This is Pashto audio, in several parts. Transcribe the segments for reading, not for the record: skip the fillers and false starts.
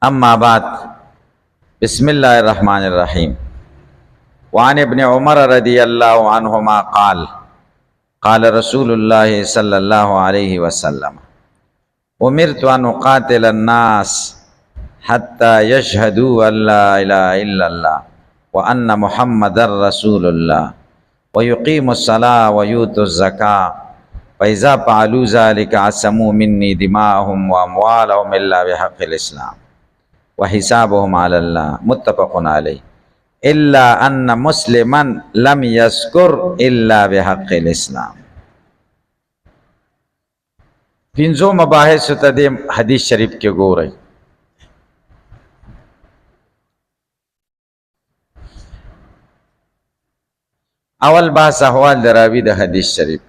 अम्मा बाद बिस्मिल्लाहिर्रहमानिर्रहीम। वान इब्न उमर रदियल्लाहु अन्हुमा क़ाल क़ाल रसूलुल्लाह सल्लल्लाहु अलैहि वसल्लम उमिरतु अन उक़ातिल अन्नास हत्ता यशहदू अल्ला इलाहा इल्लल्लाह व अन्न मुहम्मदर रसूलुल्लाह व युक़ीमुस्सलाह व यूतुज़्ज़का फ़इज़ा फ़अलू ज़ालिका असमू मिन्नी दिमाअहुम व अमवालहुम इल्ला बिहक़्क़िल इस्लाम व हिसाबुहुम अलल्लाह मुत्तफ़क़ुन अलैहि इल्ला अन्न मुस्लिमन लम यज़कुर इल्ला बिहक़्क़िल इस्लाम। पिंजो मबाहिस तदे हदीस शरीफ के गोरे। अवल बास अहवाल दरावी द हदीस शरीफ।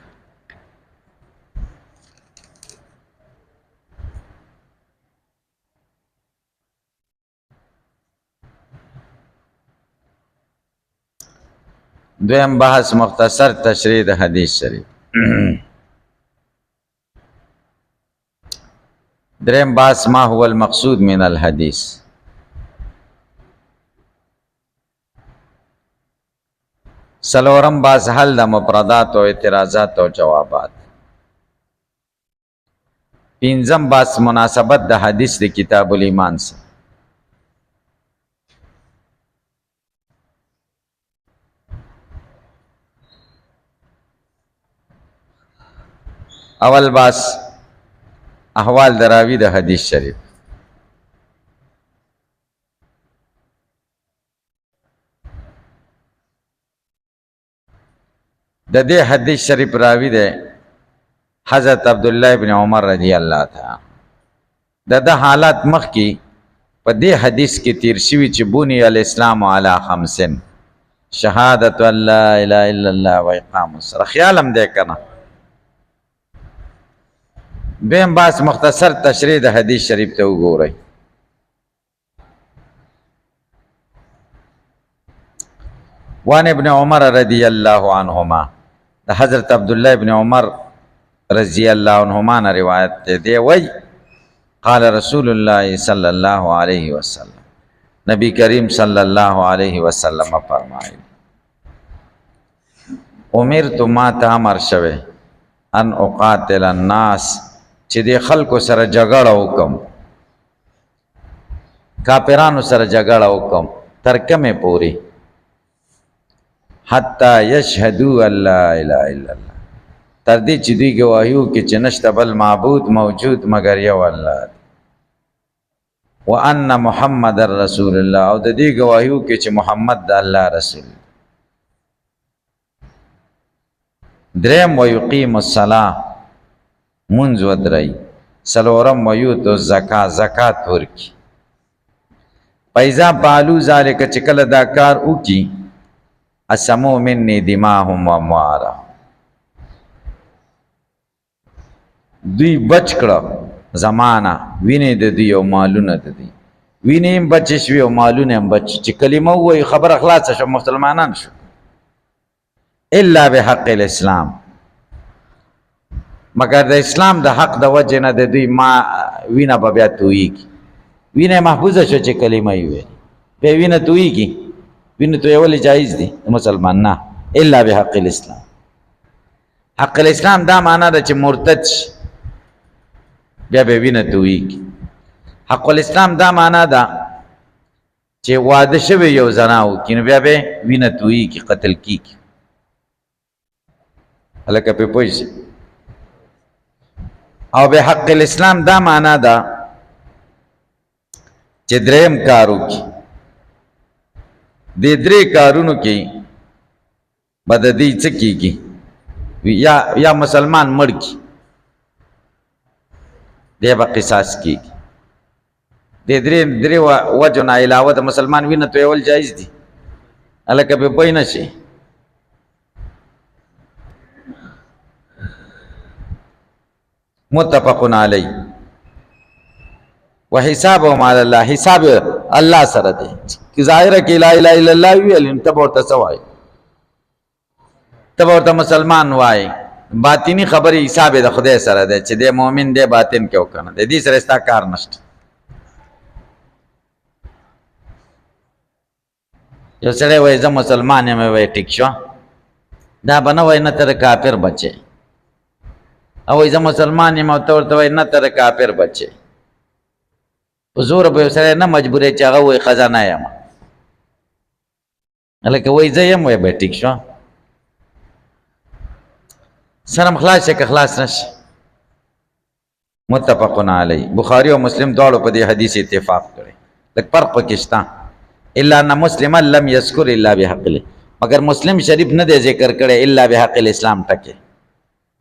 द्वयम बहस मुख्तसर तशरीह द हदीस शरीफ। द्रयम बास मा हुवल मक़सूद मिनल हदीस। सलोरम बास हल द मुफ़रदात व एतराज़ात व जवाबात। पिंजम बास मुनासबत द हदीस द किताबुल ईमान से। अवल बास अहवाल दरावी द हदीस शरीफ। दे हदीस शरीफ रावी दे हज़रत अब्दुल्लाह इब्न उमर रज़ियल्लाहु था। ददा हालात मख की पदे हदीस की तीरशीवी चिबुनी अल इस्लाम अला खमसिन शहादत अल्ला इलाहा इल्लल्लाह व इक़ामुस सलाह। ख्याल हम दे करना। बेम बास मुख्तसर तशरीह द हदीस शरीफ ते उगोरे। वान इब्न उमर रज़ियल्लाहु अन्हुमा द हज़रत अब्दुल्लाह इब्न उमर रज़ियल्लाहु अन्हुमा न रिवायत दे वही क़ाल रसूलुल्लाह सल्लल्लाहु अलैहि वसल्लम नबी करीम सल्लल्लाहु अलैहि वसल्लम फरमाए उमिरतु मा तामर शवे अन उक़ातिल अन्नास चे दे खल्को सर जगड़ हुकम काफिरानु सर जगड़ हुकम तरकमे पूरी हत्ता यशहदू अल्ला इलाहा इल्लल्लाह तरदी चिदी गवाहियों के चनश्त बल माबूद मौजूद मगर यव अल्लाह व अन्न मुहम्मदर रसूलुल्लाह और दी गवाहियों के च मुहम्मद अल्लाह रसूल। द्रेम व युक़ीमुस्सलाह मुंज वदरई सलोरम व यूतुज़्ज़का ज़कात वर्की फ़इज़ा फ़अलू ज़ालिका चिकल दाकार उकी असमू मिन्नी दिमाहुम व अमवालहुम दुई बचकड़ा ज़माना विने ददी और मालून ददी विने बचिशवी और मालून बच चिकलिमा हुई खबर अखलास शो मुसलमानान शो इल्ला बिहक़्क़िल इस्लाम मगर द इस्लाम द हक द वजह न ददी मा विना बब्या तुई की विने महफूज शो चिकलिमा हुए बे विना तुई की विने तो एवली जायज़ दी मुसलमान ना इल्ला बिहक़्क़िल इस्लाम। हक़्क़िल इस्लाम दा माना द च मुर्तद बे विना तुई की। हक़्क़ुल इस्लाम दा माना दा चे वादे शवे यो जनाऊ कि बे विना तुई की कत्ल की अलग पे पोइस और बे हक़्क़िल इस्लाम दा माना दा चे द्रेम कारू की दे द्रे कारूनु की बददी चकी की या मुसलमान मर की दे बक़िसास की दे द्रे द्रे वजह ना इलावा द मुसलमान भी न तो एवल जायज़ दी अलग पे पोई नशे मुत्तफ़क़ुन अलैहि व हिसाबुहुम अलल्लाह हिसाब अल्लाह सर दे कि ज़ाहिर है कि ला इलाहा इल्लल्लाह हुई तब और तसवाए तब और मुसलमान वाए बातिनी खबरी हिसाब द खुदे सर दे चे दे मोमिन दे बातिन क्यों करना दे दी सरस्ता कार नष्ट یو سړی وایي زه مسلمان یم وایي ټیک شو دا به نه وایي نه ته د کافر بچې او وایي زه مسلمان یم او ته ورته وایي نه ته د کافر بچې په زوره به یو سړی نه مجبورې چې هغه وایي ښځه نه یم هلکه وایي زه یم وایي به ټیک شو سرم خلاص شي که خلاص نه شي متفقون علی بخاری او مسلم دواړو په دې حدیث اتفاق کړی لږ فرق پکې شته الا ان مسلما لم یذکر الا بحق مگر مسلم شریف نه دی ذکر کړی الا بحق الاسلام ټکې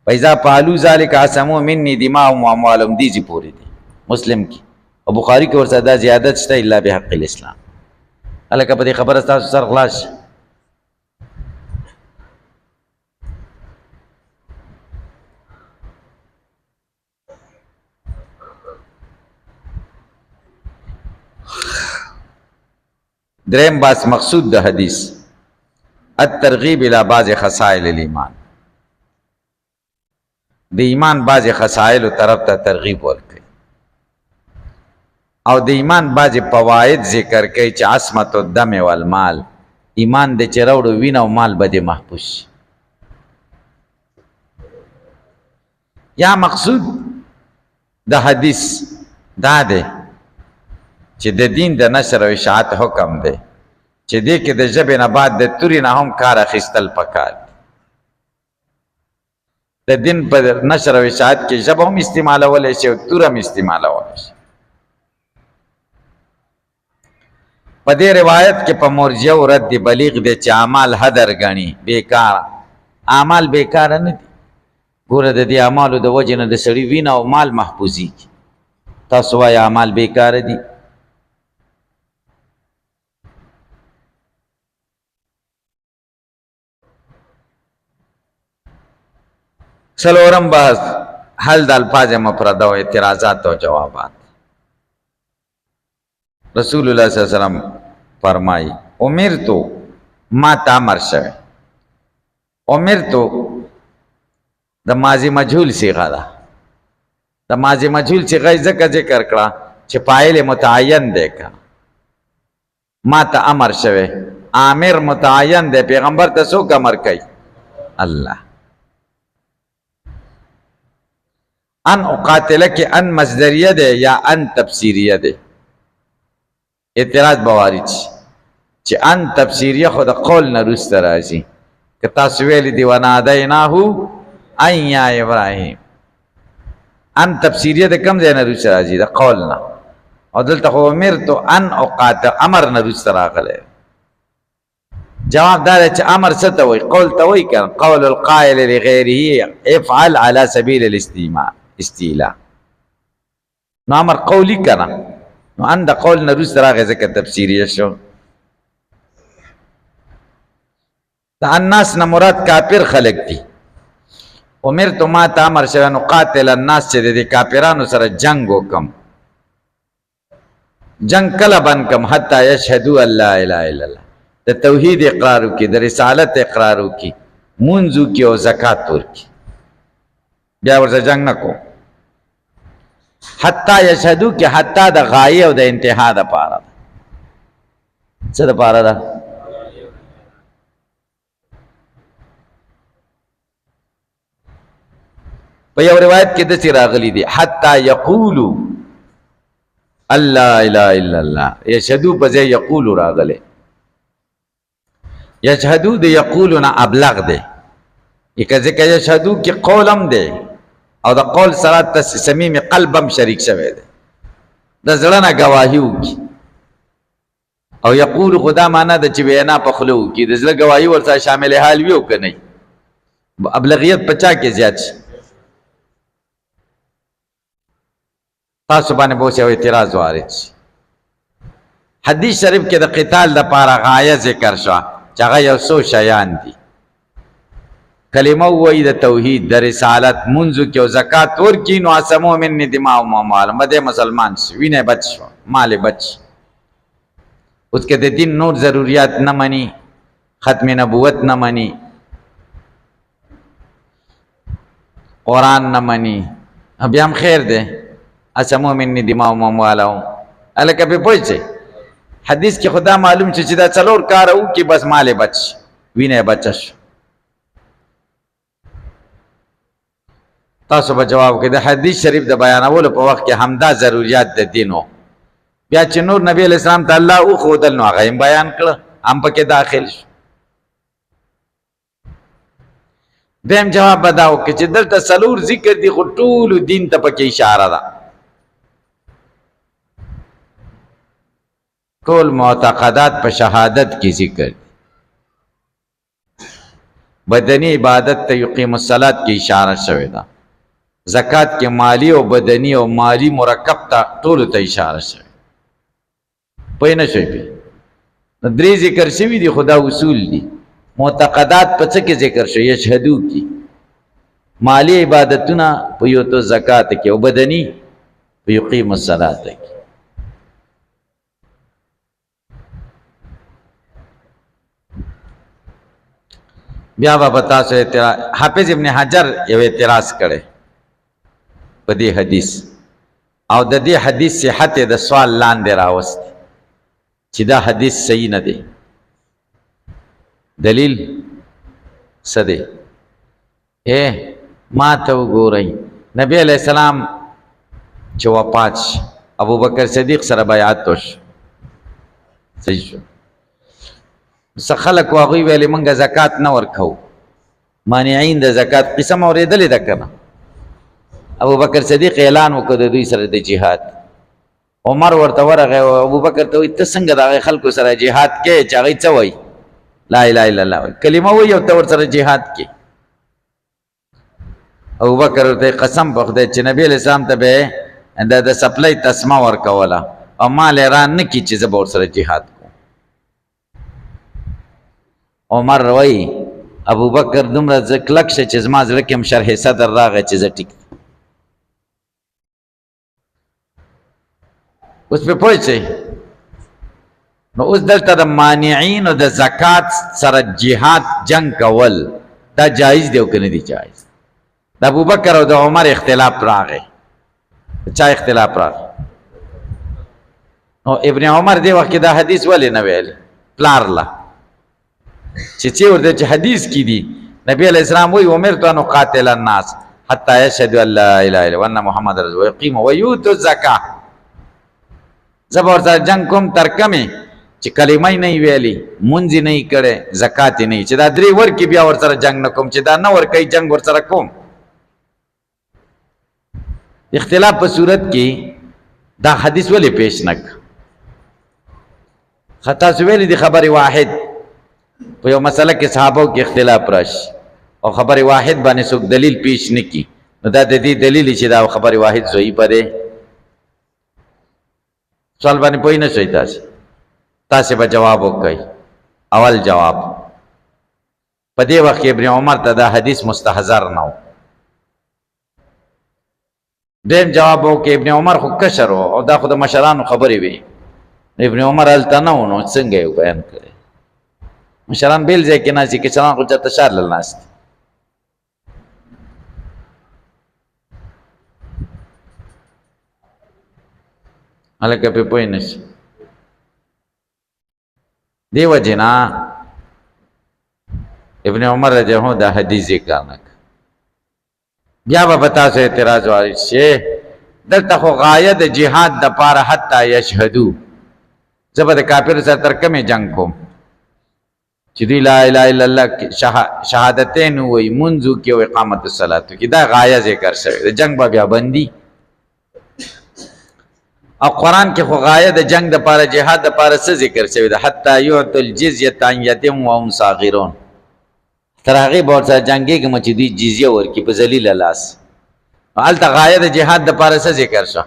فاذا فعلوا ذلك عصموا مني دماءهم واموالهم دي پوری دي مسلم کی او بخاری کې ورسره دا زیادت شته الا بحق الاسلام هلکه په دې خبره تاسو سر خلاص شي دریم باس مقصود د حدیث الترغیب الى بعض خصائل الایمان د ایمان بعض خصائل طرف ته ترغیب ورکړي او د ایمان بعض فواید ذکر کوي چې عصمت الدم والمال ایمان د چروړو وین او مال به محفوظ شي یا مقصود د حدیث دا دی چې د دین د نشر او اشاعت حکم دی چې دې کې د ژبې نه بعد د تورې نه هم کار اخیستل پکار د دین په نشر او اشاعت کې ژبه هم استعمالولی شي او تور هم استعمالولی شي په دې روایت کې په مرجع رد بلیغ دی چې اعمال هدر ګڼي بیکار اعمال بیکار نه دي ګوره د دې اعمالو د وجې نه د سړي وینه او مال محفوظیږي تاسو وایي اعمال بیکار دي څلورم بحث حل د الفاظ مفرده او اعتراضات او جوابات رسول الله صلی الله علیه وسلم فرمایي امرتو ما تامر شوه امرتو د ماضی مجهول صيغه ده د ماضی مجهول صيغه ځکه ذکر کړه چې فاعل متعین دی کا ما ته امر شوه امر متعین دی پیغمبر ته څوک امر کوي الله ان اقاتله کې ان مصدریه ده یا ان تفسیریه ده اعتراض بوارد چې ان تفسیریه خو د قول نه وروسته راځي که تاسو ویلي دي ونادیناه ان یا ابراهیم ان تفسیریه د کوم ځای نه وروسته راځي د قول نه او دلته خو امرتو ان اقاتل امر نه وروسته راغلی جواب دا دی چې امر څه ته وایي قول ته وایي که قول القائل لغیره افعل على سبیل استیلا نو امر قولی کنا نو ان دا قول نروس راغی ځکه تفسیریه شو دا الناس نه مراد کافر خلق دي امرتو ما ته امر شوی نو قاتل الناس چې د کافرانو سره جنگ وکم جنگ کله بند کم حتی یشهدو ان لا اله الا الله د توحید اقرار وکي د رسالت اقرار وکي مونځ وکي او زکات ورکي بیا ورته جنگ نکو حتی یشهدو کې حتی د غایه او د انتها د پاره څه د پاره ده په یو روایت کې د څه راغلي دي حتی یقولو الله اله الا الله یشهدو په ځای یقولو راغلي یشهدو د یقولنا ابلغ ده یکه ځکه یشهدو کې قولم ده او د قول سره صمیم قلبم شریک شوی دی د زړه نه ګواهي وکړي او یقول خدا معنا د چې وینا په خوله وکړي د زړه ګواهي ورسره شامل حال وي او که نه ابلغیت په چا کې زیات شي تاسو باندې به اوس یو اعتراض وارد شي حدیث شریف کې د قتال دپاره غایه ذکر شوه چې هغه یو څو شیان دي کلمه وای د توحید د رسالت منځو کې او زکات ورکي نو اسمو من دماء او اموال مده مسلمان شو وینه بچ شو مال بچ اوس کې د دین نور ضرورت نه مني ختم نبوت نه مني قرآن نه مني بیا هم خیر ده اسمو من دماء او اموال الکه په پوهچې حدیث کې خدا معلوم چې دا څلور کار او کې بس مال بچ وینه بچش. تاسو به جواب کې د حدیث شریف د بیانولو په وخت کې همدا ضرورت د دینو بیا چې نور نبی علیہ السلام تعالی او خودل نو هغه بیان کړ هم پکې داخل شو. دیم جواب بداو کې چې دلته څلور ذکر دي خو ټول دین ته پکې اشاره ده. ټول معتقدات په شهادت کې ذکر دي. بدنی عبادت ته یقیم الصلاۃ کې اشاره شوې ده. زکات کې مالی او بدنی او مالی مرکب ته ټول ته اشاره شوې. پوه نه شوي پې درې ذکر شوي دي خدا اصول دي. معتقدات په څه کې ذکر شو؟ یشهدو کې مالی عبادتونه په یو تو زکات کې او بدنی په یقیم الصلاۃ کې. بیا به تاسو حافظ ابن حجر یو اعتراض کړي په دې حدیث او د دې حدیث صحت د سوال لاندې راوست چې دا حدیث صحیح نه دی. دلیل څه دی؟ ما ته وګورئ نبی علیہ السلام چې وفات شو ابو بکر صدیق سره بیعت وشو صحیح شو. څه خلک هغوی ویلې موږ زکات نه ورکوو مانعین د زکات قسم اورېدلې ده که نه؟ ابو بکر صدیق اعلان وکړ د دوی سره د جهاد. عمر ورته ورغی او ابو بکر ته وایي ته څنګه د هغې خلکو سره جهاد کې چې هغوی څه وایي؟ لا اله الا الله وایي کلمه وایي او ته ورسره جهاد کې. ابو بکر ورته قسم په خدای چې نبی علیہ السلام ته به د سپلۍ تسمه ورکوله او مال یې ران نه کړي چې زه به ورسره جهاد کوم. عمر وایي ابو بکر دومره کلک شه چې زما زړه کې هم شرح صدر راغی چې زه ټیک. اوس پې پوه شئ نو اوس دلته د مانعینو د زکات سره جهاد جنگ کول دا جایز دی او که نه دی جایز؟ د ابو بکر او د عمر اختلاف راغی. چا اختلاف راغی؟ نو ابن عمر دی وخت کې دا حدیث ولې نه ویل پلار له چې ورته چې حدیث کې دي نبی علیہ السلام وایي امرت ان اقاتل الناس حتی یشهدوا ان لا اله الا وان محمد رسول الله ويقيموا ويؤتوا الزکاه. زه به ورسره جنګ کوم تر کمې چې کلمه یې نه وي ویلي مونځ یې نه وي کړی زکات یې نه وي چې دا درې ورکړي بیا ورسره جنګ نه کوم چې دا نه ورکوي جنګ ورسره کوم. اختلاف په صورت کې دا حدیث ولې پیش نه کړ؟ تاسو ویلي دي خبر واحد په یو مسله کې صحابو کې اختلاف راشي او خبر واحد باندې څوک دلیل پیش نه کړي نو دا د دې دلیل چې دا خبر واحد ضعیف دی. سوال باندې پوه نه شئ تاسو به جواب وکړئ. اول جواب په دې وخت کې ابن عمر ته دا حدیث مستحضر نه و. دیم جواب و کې ابن عمر خو کشر و او دا خو د مشرانو خبرې وي. ابن عمر هلته نه و نو څنګه یې بیان کړی؟ مشران بیل ځای کې ناست دي کشران خو چېرته شارله ناست دي. هلکه پې پوه نه شي. دې وجې نه ابن عمر رضی الله عنه دا حدیث ذکر نه کړ. بیا به تاسو اعتراض وارد شي دلته خو غایه د جهاد دپاره حتی یشهدو زه به د کافرو سره تر کمې جنګ کوم چې دوی لا اله الا الله شهادتین ووایي مونځ وکړي او اقامت الصلات وکړي. دا غایه ذکر شوې د جنګ به بیا بندي. او قرآن کې خو غایه د جنگ دپاره جهاد دپاره څه ذکر شوی ده؟ حتی یعطوا الجزیة عن ید وهم صاغرون. تر هغې به ورسره جنګېږم چې دوی جزیه ورکړي په ذلیله لاس. هلته غایه د جهاد دپاره څه ذکر شوه؟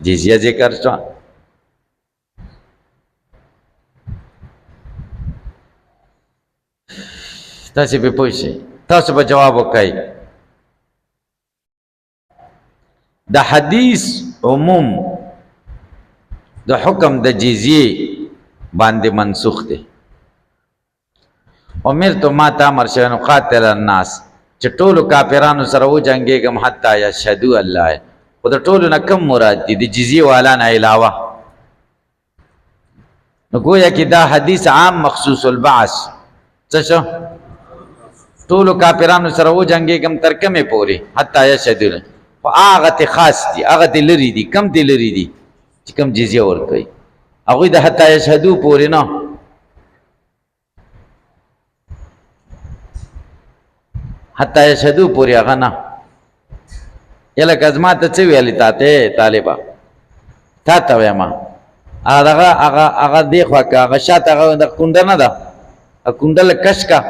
جزیه ذکر شوه. تاسو پې پوه شئ. تاسو به جواب وکړئ د حدیث عموم د حکم د جزیه باندې منسوخ دی. امرت ما تامر شوی ان اقاتل الناس چې ټولو کافرانو سره وجنګېږم حتی یشهدوا ان لا اله. خو د ټولو نه کم مراد دي؟ د جزیې والا نه علاوه. نو گویا کې دا حدیث عام مخصوص البعث څه شو ټولو کافرانو سره وجنګېږم تر کومې پورې حتی یشهدوا خو هغه ته خاص دي هغه ته لرې دي کم ته لرې دي چې کم جزیه ورکوي هغوی د حتی یشهدو پورې نه حتی یشهدو پورې هغه نه یا لکه زما ته څه ویلې تا ته طالبه تا ته وایم هغه دې خوا که هغه شاته هغه د کونډه نه ده کونډه لږ کش کا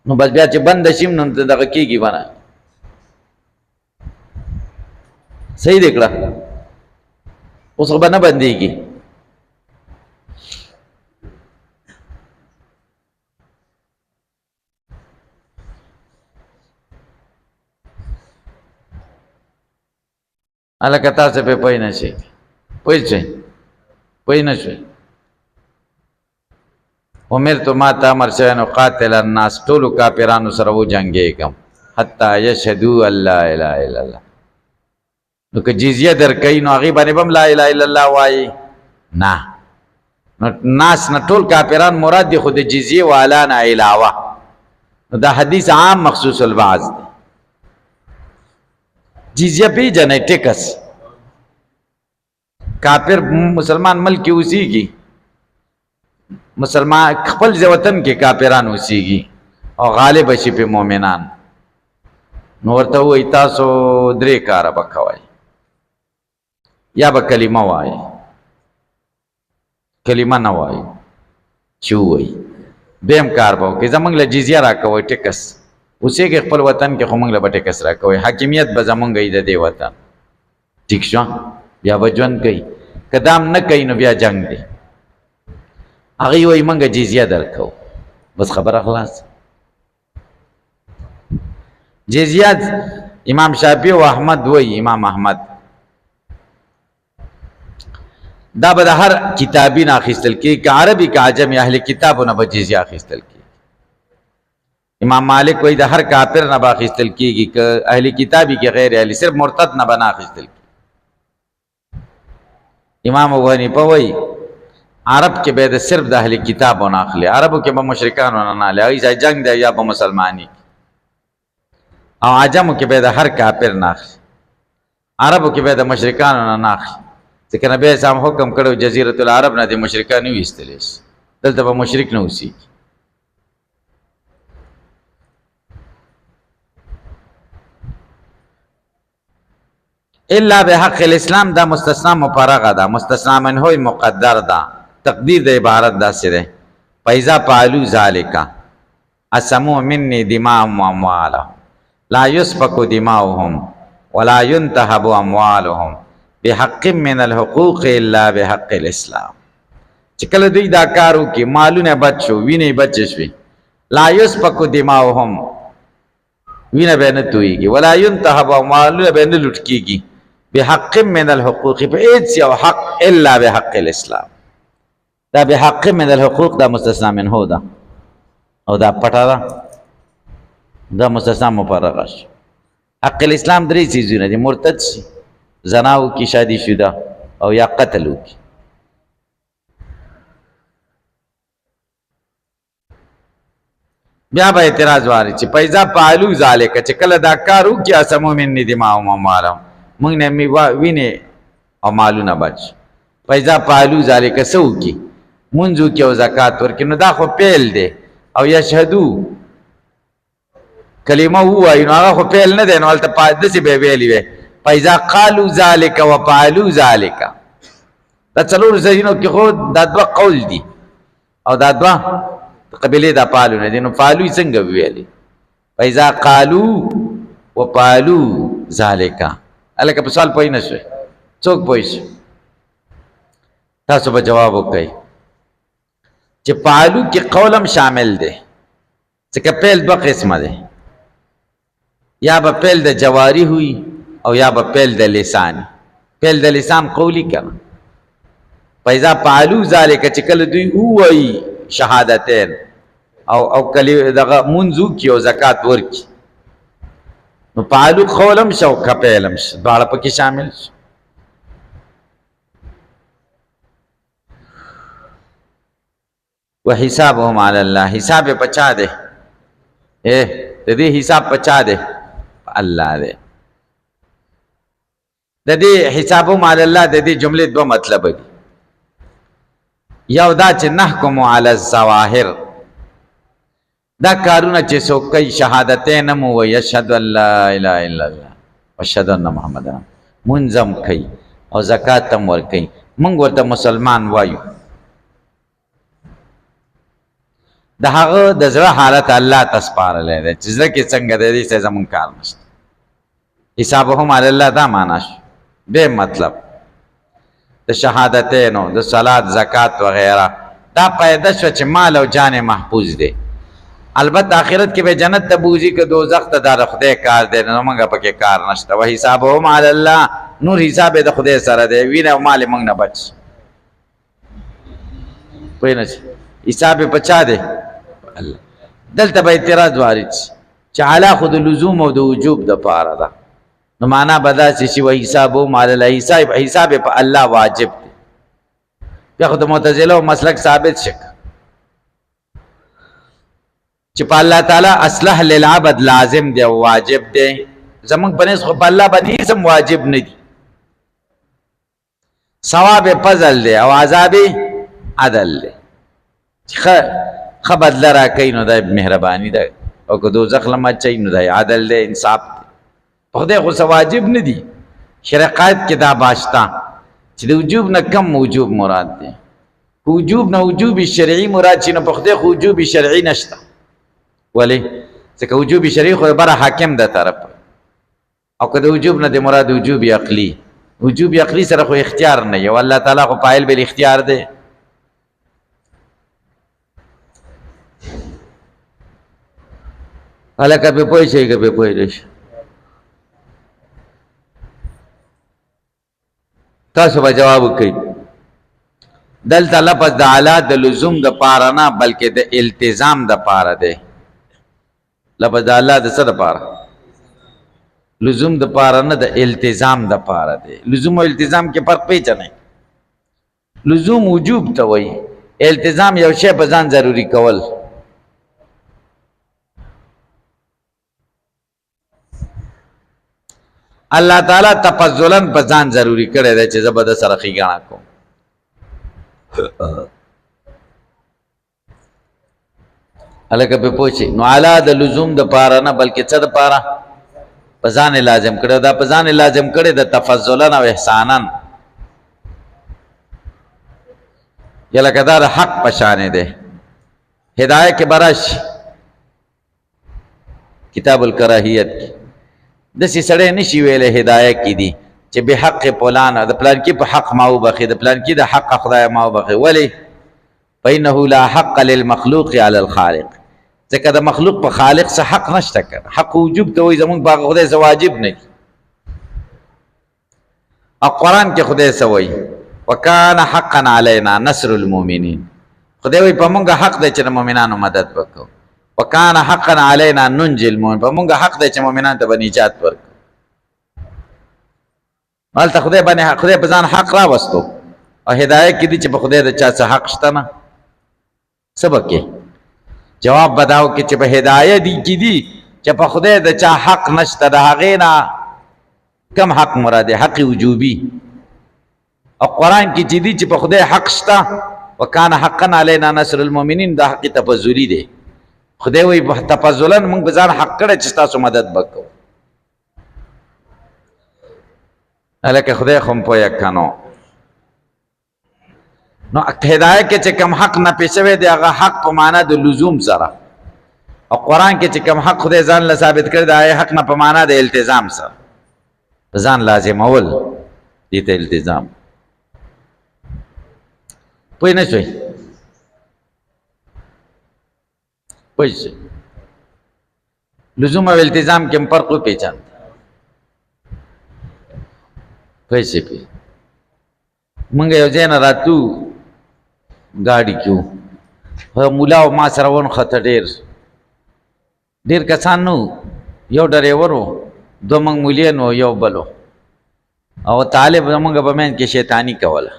نو بس بیا چې بنده شي نو دغه کېږي بنه صحیح دی کړه اوس خو به نه بندېږي هلکه تاسو پې پوه نه شئ پوه شئ پوه نه شئ امرتو ما ته امر شوی نو قاتل الناس ټولو کافرانو سره وجنګېږم حتی یشهدو ان لا اله الا الله نو که جزیه درکوي نو هغې باندې به هم لا اله الا الله وایي نه نو ناس نه ټول کافران مراد دي خو د جزیې والا نه علاوه نو دا حدیث عام مخصوص البعض دی جزیه پیژنئ ټیکس کافر مسلمان ملک کې اوسېږي مسلمان خپل وطن کې کافران اوسېږي او غالب شي په مؤمنان نو ورته وایي تاسو درې کاره به کوئ یا به کلمه وایي کلمه نه وایي چې ووایي دویم کار به وکړي زموږ له جزیه راکوئ ټیکس اوسېږي خپل وطن کې خو موږ له به ټیکس راکوئ حاکمیت به زموږ وي د دې وطن ټیک شو بیا به ژوند کوي که دا هم نه کوي نو بیا جنګ دی هغوی وایي موږ جزیه درکوو بس خبره خلاص جزیه امام شافعي او احمد وایي امام احمد دا به د هر کتابي نه اخیستل کېږي که عربي که عجمي اهل کتابو نه به جزیه اخیستل کېږي امام مالک وایي د هر کافر نه به اخیستل کېږي که اهل کتابي کې غیر اهلي صرف مرتد نه به نه اخیستل کېږي امام ابو حنیفه وایي عرب کې به د صرف د اهل کتابو نه اخلي عربو کې به مشرکانو نه اخلي هغوی ځای جنګ دی یا به مسلماني او عجمو کې به د هر کافر نه اخلي عربو کې به د مشرکانو نه اخلي ځکه نبی اسلام حکم کړی جزیرة العرب نه د مشرکان نه ویستلی شي دلته به مشرک نه اوسېږي الا بحق الاسلام دا مستثنا مفرغه ده مستثنا منه مقدر ده تقدیر د عبارت داسې ده فاذا فعلوا ذلك اسموا مني دماءهم واموالهم لا يسفك دماؤهم ولا ينتهب اموالهم بحق من الحقوق الا بحق الاسلام چې کله دوی دا کار وکړي مالونه بچ شو وینې بچ شوې لا يسفك دماؤهم وینه به نه تویږي ولا ينتهب اموالونه به نه لوټ کېږي بحق من الحقوق په هیڅ یو حق الا بحق الاسلام دا بحق من الحقوق دا مستثنا منه ده او دا پټه ده دا مستثنا مفرغه شي حق الاسلام درې څیزونه دي مرتد شي زنا وکړي شادي شده او یا قتل وکړي بیا به اعتراض واري چې فاذا فعلوا ذلك چې کله دا کار وکړي اسموا مني دماءهم واموالهم موږ نه مې وینې او مالونه بچ فاذا فعلوا ذلك څه وکړي مونځ وکړي او زکات ورکړي نو دا خو پیل دی او یشهدو کلمه ووایي نو هغه خو پیل نه دی نو هلته داسې به ویلي وی فاذا قالوا ذلك وفعلوا ذلك دا څلورو ځایونو کې خو دا دوه قول دي او دا دوه قبیلې دا پالونه دي نو فعلو یې څنګه ویلي فاذا قالوا وفعلوا ذلك هلکه په سوال پوه نه شوې څوک پوه شي تاسو به جواب وکړئ چې فعلو کې قول هم شامل دی ځکه پیل دوه قسمه دی یا به پیل د جواری ہوئی او یا به پیل د لسانی پیل د لسان قولی کنه فاذا فعلوا ذلك چې کله دوی ووایي شهادتین او کلی دغه منځو کې او زکات ورکي نو فعلوا قولم شو کپیلم شو دواړه پکې شامل شو وحسابهم علی الله، حساب یې پچا دی؟ د دې حساب پچا دی؟ الله دی. د دې حسابهم علی الله د دې جملې دوه مطلب دي. یو دا چې نحکم علی الظواهر، دا کارونه چې څوک کوي شهادتین هم ووایي اشهد ان لا اله الا الله واشهد ان محمد مونځ هم کوي او زکات هم ورکوي، موږ ورته مسلمان وایو. د هغه د زړه حالت الله ته سپارلی دی چې زړه کې څنګه دی، دې څه زمونږ کار نشته. حسابهم علی الله دا معنا شو. بے مطلب د شهادتینو د صلات زکات وغیره دا پیدا شو چې مال او جان محفوظ دی. البته آخرت کې به جنت ته بوځي که دوزخ ته، دا د خدای کار دی، نو موږ پکې کار نشته. و حسابهم علی الله، نور حساب د خدای سره دی، وینه او مال موږ نه بچ. پوه نه شي حساب یې پچا دی؟ الله. دلته به اعتراض وارد شي چې علا خو د لزوم او د وجوب د پاره ده، نو معنا به داسې شي و حسابهم علی الله، حساب یې په الله واجب دی. بیا خو د معتزله مسلک ثابت شک چې په الله تعالی اصلح للعبد لازم دی او واجب دی، زمونږ په نسبت خو په الله باندې هیڅ واجب نه دي. ثواب فضل دی او عذاب عدل دی. ښه بدله راکوي نو دا مهرباني ده، او که دوزخ له مچوي نو دا عدل دی، انصاف دی. په خدای خو څه واجب نه دي. شرقایت کې دا باشته چې د وجوب نه کم وجوب مراد دی. وجوب نه وجوب شرعي مراد شي، نو په خدای خو وجوب شرعي نشته. ولی؟ ځکه وجوب شرعي خو بره حاکم ده طرف، او که د وجوب نه د مراد وجوب عقلي، وجوب عقلي سره خو اختیار نه وي، او الله تعالی خو فاعل بالاختیار دی. هلکه پې پوه شئ که پې پوه نه شئ؟ تاسو به جواب وکړئ. دلته لفظ د علا د لزوم د پاره نه بلکې د التزام د پاره دی. لفظ د الله د څه د پاره؟ لزوم د پاره نه، د التزام د پاره دی. لزوم او التزام کې فرق پیژنئ. لزوم وجوب ته وایي، التزام یو شی په ځان ضروري کول. الله تعالی تفضلا په ځان ضروري کړی دی چې زه به د سره ښېګڼه کوم. هلکه پې پوه شئ. نو علا د لزوم د پاره نه بلکې څه د پاره؟ په ځان لازم کړی. دا په ځان لازم کړی د تفضلا او احسانا. یا لکه دا د حق په شانې دی. هدایه کې به راشي کتاب الکراهیت کې، داسې سړی نشي ویلی هدایه کې دي چې بې حق فلان، د پلانکي په حق ما وبخي، د پلانکي د حق خدای ما وبخي. ولې؟ فإنه لا حق للمخلوق على الخالق، ځکه د مخلوق په خالق څه حق نشته. کنه حق وجوب ته وایي، زمونږ په خدای څه واجب نه دي. او قرآن کې خدای څه وایي؟ وکان حقا علینا نصر المؤمنین. خدای وایي په مونږ حق دی چې د مؤمنانو مدد وکړو. وکان حقا علینا ننجي المؤمنین، په مونږ حق دی چې مؤمنانو ته به نجات ورکړو. هلته خدای باندې خدای په ځان حق راوستو، او هدایه کې دي چې په خدای د چا څه حق شته نه. څه به کې جواب بداو کې چې په هدایه دي کې دي چې په خدای د چا حق نشته، د هغې نه کم حق مراد دی؟ حق وجوبي. او قرآن کې چې دي چې په خدای حق شته، وکان حقا علینا نصر المؤمنین، دا حق تفضلي دی. خدای وایي تفضلا موږ په ځان حق کړی چې تاسو مدد وکړو. هلکه خدای خو م پوهه که نو هدایه کې چې کم حق نفي شوی دی، هغه حق په معنا د لزوم سره. او قرآن کې چې کم حق خدای ځان له ثابت کړی دی، حق نه په معنا د التزام سره، ځان لازمول دې ته التزام. پوه نه شوئ؟ پوه شئ؟ لزوم او التزام کې هم فرق وپېژاند. پوه شئ؟ مونږ یو ځای نه راتلو ګاډي کې وو، مولا او ما سره ونښته. ډېر کسان نه وو، یو ډریور و، دوه موږ مولیان وو، یو بل و. او طالب زمونږ په منځ کې شیطاني کوله.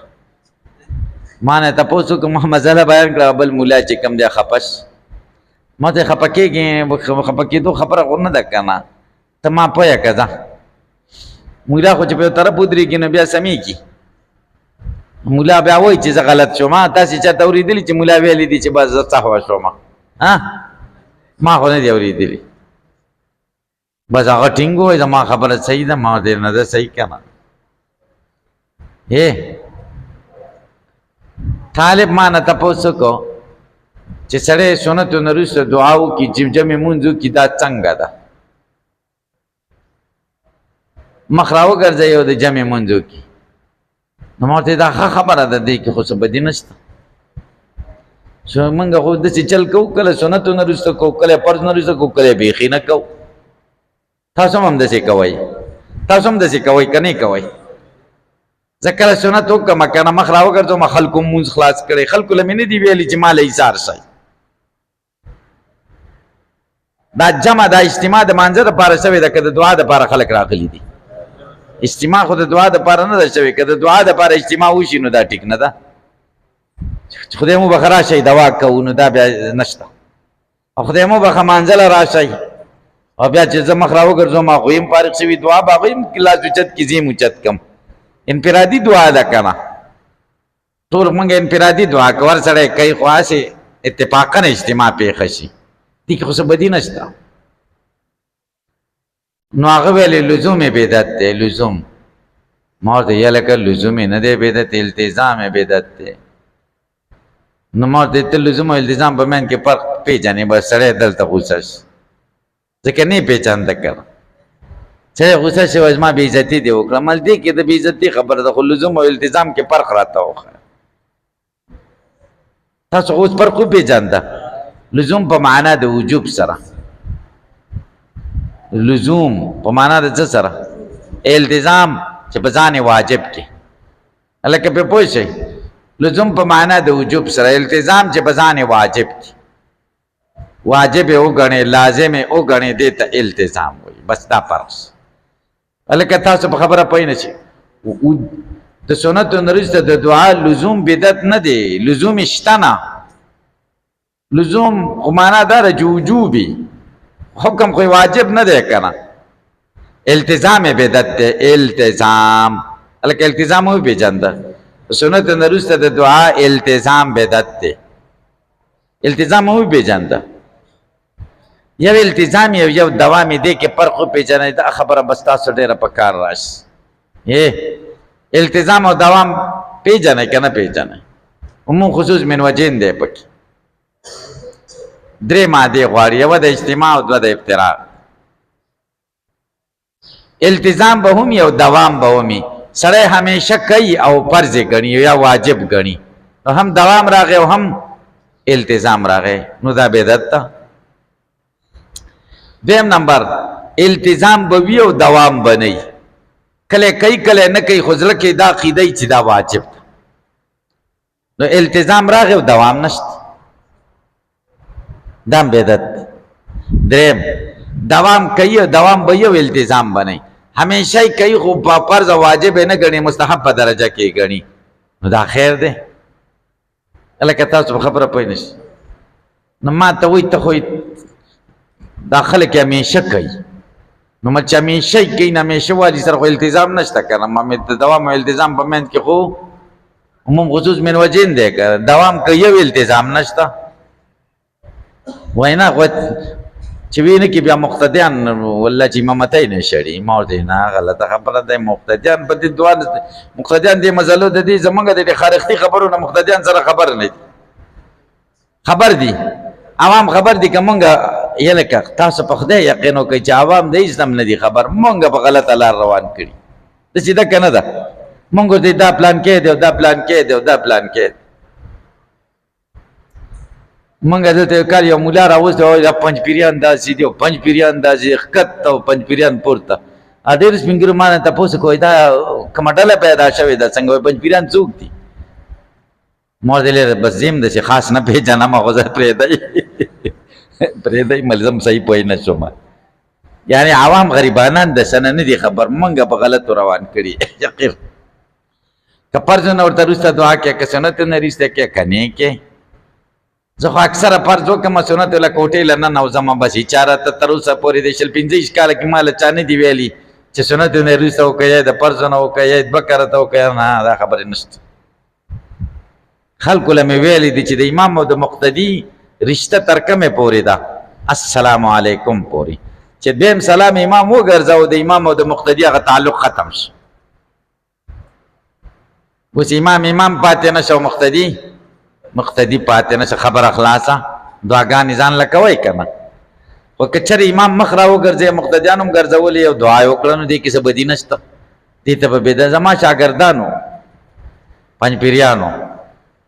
ما نه تاسو کوم مسله بیان کړه بل مولا چې کم دی خپش ما ته خپکیږي خبره غوړنه ده کنه ته ما پوهه کړه مولا خو چې په طرف ودرېږي نو بیا سمې کی مولا بیا وایي چې زه غلط شوم تاسې چاته اورېدلي چې مولا ویلي دي چې بس زه صحوه شوم ما خو نه دي اورېدلي بس هغه ټینګ ووایي زما خبره صحیح ده ما ورته نه ده صحیح که نه طالب ما نه تپوس وکړو چې سړی سنتو نه وروسته دعا وکړي چې جمع لمونځ وکړي دا څنګه ده مخ را وګرځوي او د جمع لمونځ وکړي نو ما ورته دا ښه خبره ده دې کې خو څه بدي نشته موږ خو داسې چل کوو کله سنتو نه وروسته کوو کله فرض نه وروسته کوو کله بیخي نه کوو تاسو هم داسې کوئ تاسو هم داسې کوئ که نه کوئ زه کله سنت وکړم که نه مخ را وګرځوم خلکو مونځ خلاص کړی خلکو له مې نه دي ویلي چې ما له ایثار شئ دا جمع دا اجتماع د مانځه دپاره شوې ده که د دعا دپاره خلک راغلي دي اجتماع خو د دعا دپاره نه ده شوې که د دعا دپاره اجتماع وشي نو دا ټیک نه ده خدای مو بخه راشئ دوا کوو نو دا بیا نشته او خدای مو بخه مانځله راشئ او بیا چې زه مخ را وګرځوم هغوی هم فارغ شوي دعا به هغوی هم لاس اوچت کړي زه هم اوچت کړم انفرادي دعا ده که نه ټول موږ انفرادي دعا که ور سړی کوي خو هسې اتفاقا اجتماع پېښه شي دې کې خو څه بدي نشته نو هغه ویلې لزوم یې بدعت دی لزوم ما ورته یا لکه لزوم یې نه دی بدعت التزام یې بدعت دی نو ما ورته ته لزوم او التزام په منځ کې فرق پېژنې بس سړی دلته غوسه شي ځکه نه یې پېژانده که نه سړی غوسه شي وایي زما بې عزتي دې وکړه مل دې کې د بې عزتي خبره ده خو لزوم او التزام کې فرق راته وښیه تاسو اوس فرق وپېژانده لزوم په معنا د وجوب سره لزوم په معنا د څه سره التزام چې په ځان واجب کې هلکه پرې پوه شئ لزوم په معنا د وجوب سره التزام چې په ځان واجب کې واجب یې وګڼې لازم یې وګڼې دې ته التزام وایي بس دا فرق هلکه تاسو په خبره پوه نه شئ د سنتو نه وروسته د دعا لزوم بدعت نه دی لزوم شته نه لزوم خو معنا دا ده چې وجوبي حکم خو واجب نه دی که نه التزام یې بدعت دی التزام هلکه التزام وپېژانده سنتو نه وروسته د دعا التزام بدعت دی التزام وپېژانده یو التزام یو دوام دی کې فرق وپېژنئ دا خبره بس تاسو ډېره په کار راشي التزام او دوام پېژنئ که نه پېژنئ عموم خصوص من وجهین دی پکې درې مادې غواړي یوه د اجتماع او دوه د افتراق التزام به هم یو دوام به هم سړی همیشه کوي او فرض یې ګڼي یا واجب ګڼي نو هم دوام راغی او هم التزام راغی نو دا بدعت ده دویم نمبر التزام به وي او دوام به نه وي کله کوي کله نه کوي خو زړه کې دا عقیده وي چې دا واجب ده نو التزام راغی او دوام نشته دا هم بدعت ده دریم دوام کوي او دوام به وي او التزام به نه وي همیشه یې کوي خو په فرض او واجب یې نه ګڼي مستحب په درجه کې یې ګڼي نو دا خیر دی هلکه تاسو په خبره پوه نه شئ نو ما ته وایي ته خو دا خلک همیشه کوي نو چې همیشه یې کوي نو همیشه والي سره خو التزام نشته که نه د دوام او التزام په منځ کې خو عموم خصوص من وجهین دی که دوام کوي یو التزام نشته وایي نه خو چې وی نه کې بیا مقتدیان والله چې امامتۍ نه شړي ما ورته نه غلطه خبره ده مقتدیان په دې دعا مقتدیان دې مزلو د دې زمونږ د دې خارښتي خبرو نه مقتدیان سره خبر نه دي خبر دي عوام خبر دي که مونږ یلکه تاسو په خدای یقین وکړئ چې عوام د هېڅ هم نه دي خبر مونږ په غلطه لار روان کړي داسې ده که نه ده مونږ ورته دا پلان کې دی او دا پلان کې دی او دا پلان کې دی مونږ دلته یو کال یو مولا راوستی او پنج پیریان داسې دي او پنج پیریان داسې ښکته او پنج پیریان پورته ډېرو سپین ږیرو ما نه تپوس کوئ دا کومه ډله پیدا شوې ده څنګه وایي پنج پیریان څوک دي ما ورته ویلې بس زه هم داسې خاص نه پېژنم خو زه پرېږدئ پرېږدئ ملزم صحیح پوه نه شوم یعنې عوام غریبانان د څه نه دي خبر مونږ په غلطو روان کړي یقین که فرض نه ورته وروسته دعا کې که سنت نه رسته کې کني کې زه خو اکثره فرض وکم سنت له کوټې له نه وزم بس چاره ته تر اوسه پورې د شل 15 کال کې مال چانه دی ویلي چې سنت نه رسته او کې د فرض نه او کې بکره ته او کې نه دا خبره نشته خلق له ویلي دي چې د امام او د مقتدی رشتہ تر کومه پورې ده السلام علیکم پورې چې دیم سلام امام وګرځاو د امام او د مقتدی هغه تعلق ختم شي اوس امام پاتې نشو مقتدی پاتې نشه خبر اخلاصه دعاګانې ځان لکوي کنه او کچره امام مخ را وګرځي مقتدیانو ګرځولې او دعا وکړنو دي کې څه بدی نشته دي ته به د زما شاګردانو پنځ پیریانو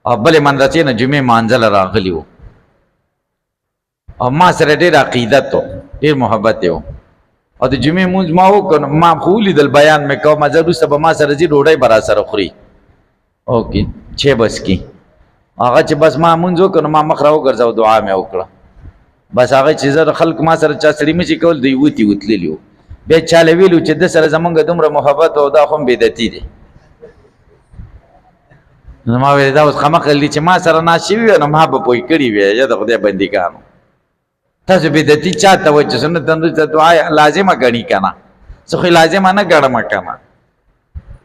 او بلې مندرسې نه جمعې مانځل راغلی وو او ما سره ډېر عقیدت و ډېر محبت یې و او د جمعې مونځ ما وکړ ما خو ولیدل بیان مې کوم زه وروسته به ما سره ځي ډوډۍ به را سره خوري اوکې چھ بس کی هغه چې بس ما مونځ وکړ نو ما مخ را وګرځاو دعا مې وکړه بس هغه چې زه خلک ما سره چا سړي مچې کول دوی وتلي وو بیا چاله ویلو چې د سره زمونږ دومره محبت او دا خو بدعتي دی نو ما ویل دا اوس خمخل دي چې ما سره ناشوي وي نو ما به پوی کړي وي یا د خدای بندګانو تاسو بدعتي چاته وایي چې سنت د دعا لازمه ګڼي که نه زه خو لازمه نه ګڼم که نه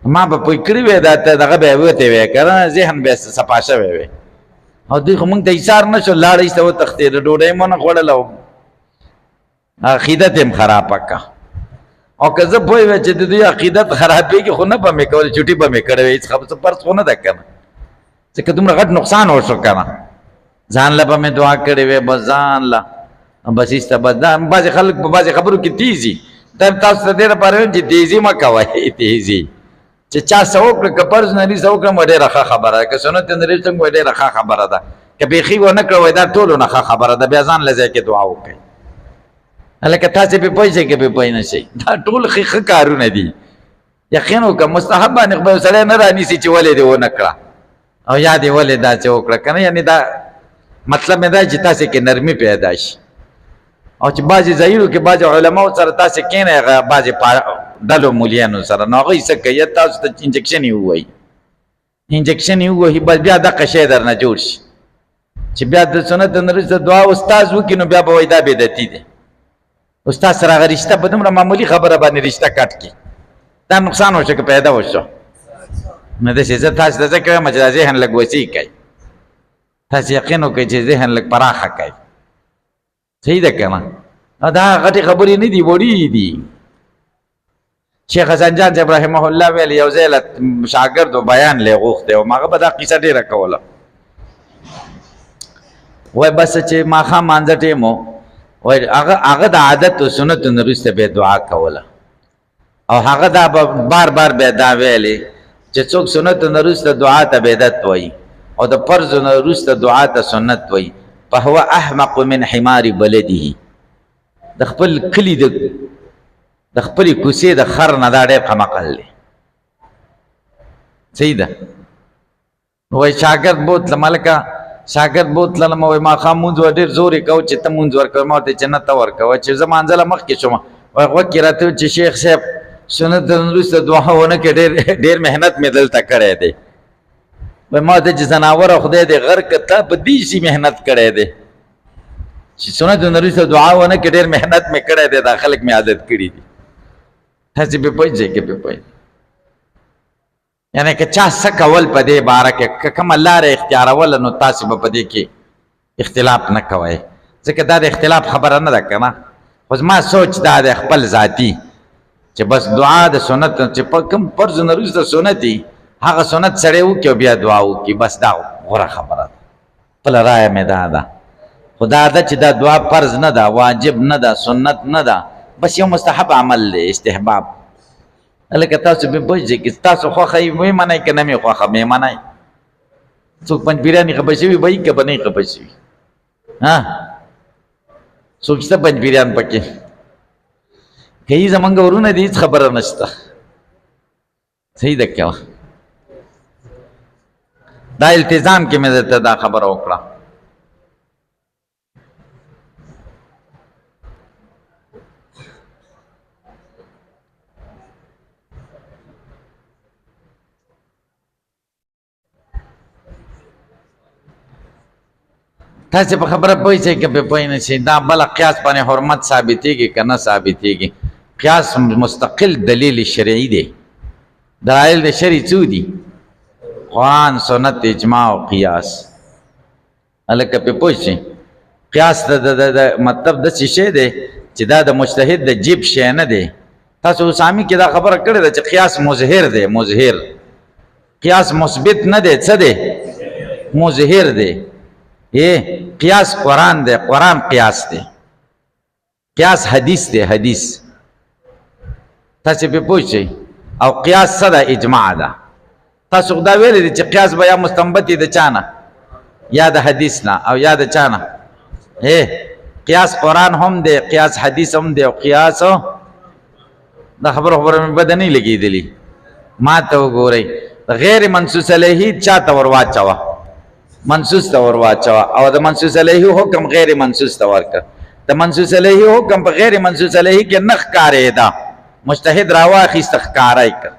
ما به پوی کړي وی دا ته دغه به یې وتی وی که نه ذهن به یې صفا شوی وی او دوی خو موږ ته ایثار نه شو لاړه ایسته وتښتېده ډوډۍ مو نه خوړله او عقیدت یې هم خرابه که او که زه پوه وی چې د دوی عقیدت خرابېږي خو نه به مې کوله چوټي به مې کړی وی هېڅ خبر فرض خو نه ده که نه ځکه دومره غټ نقصان وشو که نه ځان له به مې دعا کړې وی بس ځان له بس ایسته بس دا بعضې خلک په بعضې خبرو کې تیزي دا تاسو ته دې لپاره وایم چې تیزي مه کوئ تیزي چې چا څه وکړه که فرض نه ریسه وکړم وایي ډېره ښه خبره ده که سنت نه ریسه وایي ډېره ښه خبره ده که بیخي ونه کړه وایي دا ټولو نه ښه خبره ده بیا ځان له ځای کې دعا وکړئ هلکه تاسې پرې پوه شئ که پرې پوه نه شئ دا ټول ښه کارونه دي یقین وکړه مستحب باندې خو به یو سړی نه رانیسي چې ولې دې ونه کړه او یا دې ولې دا چې وکړه که نه یعنې دا مطلب مې دا چې تاسې کې نرمي پیدا شي او چې بعضې ځایونو کې بعضې علماو سره تاسې کښېنئ هغه بعضې ډلو مولیانو سره نو هغوی څه کوي تاسو ته انجکشن یې ووایي انجکشن یې ووهي بس بیا دغه شی درنه جوړ شي چې بیا د سنت نه وروسته دعا استاذ وکړي نو بیا به وایي دا بدعتي دی استاد سره هغه رشته په دومره معمولي خبره باندې رشته کټ کړي دا نقصان وشو که پیدا وشو نو داسې زه تاسو ته څه کوم چې دا ذهن لږ وسیع کوي تاسو یقین وکړئ چې ذهن لږ پراخه کوي صحیح ده که نه دا غټې خبرې نه دي وړې دي شیخ حسن جان صاحب رحمه الله ویل یو ځای له شاګردو بیان لی غوښتی وم هغه به دا قیصه ډېره کوله وایي بس چې ماښام مانځه ټیم و وایي هغه د عادت و سنتو نه وروسته به دعا کوله او هغه دا به بار بار به دا ویلې چې څوک سنتو نه وروسته دعا ته بدعت وایي او د فرضو نه وروسته دعا ته سنت وایي فهو احمق من حمار بلده د خپل کلي د خپلې کوڅې د خر نه دا ډېر قمقل دی صحیح ده وایي شاګرد بوتله ملکه شاګرد بوتللم وایي ماښام مونځ به ډېر زور یې کوه چې ته مونځ ورکوې ما ورته چې نه ته ورکوه چې زه مانځله مخکې شوم وایي غوږ کې راته چې شیخ صاحب سنت نه وروسته دعا ونه کړې ډېر محنت مې دلته کړی دی وایي ما ورته چې ځناوره خدای دې غر که تا په دې شي محنت کړی دی چې سنت نه وروسته دعا ونه کړې ډېر محنت مې کړی دی دا خلک مې عادت کړي دي تاسې پرې پوه شئ که پرې پوه یعنې که چا څه کول په دې باره کې که کومه لاره اختیاروله نو تاسې به په دې کې اختلاف نه کوئ ځکه دا د اختلاف خبره نه ده که نه خو زما سوچ دا دی خپل ذاتي چې بس دعا د سنت چې په کوم فرض نه وروسته سنت دي هغه سنت سړی وکړي او بیا دعا وکړي بس دا غوره خبره ده خپله رایه مې دا ده خو دا ده چې دا دعا فرض نه ده واجب نه ده سنت نه ده بس یو مستحب عمل دی استحباب هلکه تاسو به پوه شئ چې تاسو خوښه یې ویې منئ که نه مې خوښه مې منئ څوک پنجپیریانې خفه شوي به یي که به نه یې خفه شوي څوک شته پنجپیریان پکې که یي زمونږ ورونه دي هېڅ خبره نشته صحیح ده که دا التزام کې مې درته دا خبره وکړه تاسې په خبره پوه شئ که پې پوه نه شئ دا بله قیاس باندې حرمت ثابتېږي که نه ثابتېږي قیاس مستقل دلیل شرعي دی دلایل د شرع څو دي قرآن سنت اجماع او قیاس هلکه پې پوه شئ قیاس د مطلب داسې شی دی چې دا د مجتهد د جیب شی نه دی تاسو اسامي کې دا خبره کړې ده چې قیاس مظهر دی مظهر قیاس مثبت نه دی څه دی مظهر دی قیاس قرآن دی قرآن قیاس دی قیاس حدیث دی حدیث تاسو پې پوه شئ او قیاس څه ده اجماع ده تاسو خدا ویلی دی چې قیاس به یا مستنبط د چا نه یا د حدیث نه او یا د چا نه قیاس قرآن هم دی قیاس حدیث هم دی او قیاس دا خبره مې بده نه لګېدلي ما ته وګورئ غیر منصوص علیه چا ته ور واچوه منصوص ته ور واچوه او د منصوص علیه حکم غیر منصوص ته ورکړه د منصوص علیه حکم په غیر منصوص علیه کې نه ښکارېده مجتهد راواخیسته ښکاره یې کړ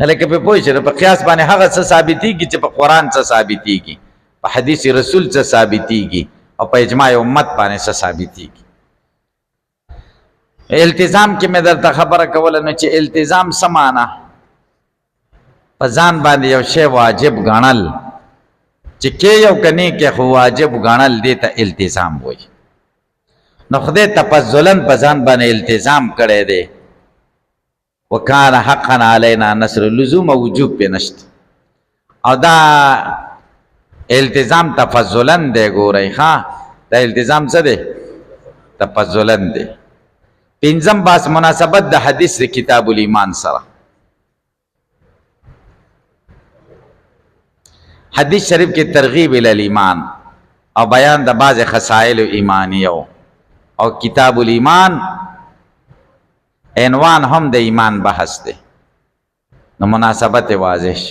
هلکه پې پوه شئ په قیاس باندې هغه څه ثابتېږي چې په قرآن څه ثابتېږي په حدیث رسول څه ثابتېږي او په اجماع امت باندې څه ثابتېږي التزام کې مې درته خبره کوله نو چې التزام څه معنی په ځان باندې یو شی واجب ګڼل چې کې یو کني کې خو واجب ګڼل دې ته التزام وایي نو خدای تفضلا په ځان باندې التزام کړی دی وکانه حقا علینا نصر لزوم او وجوب پې نشته او دا التزام تفضلا دی ګورئ ښه دا التزام څه دی تفضلا دی پنځم باس مناسبت د حدیث د کتاب الایمان سره حدیث شریف کې ترغیب الی الایمان او بیان د بعض خصائل ایمانیو او کتاب الایمان عنوان هم د ایمان بحث دی نو مناسبت واضح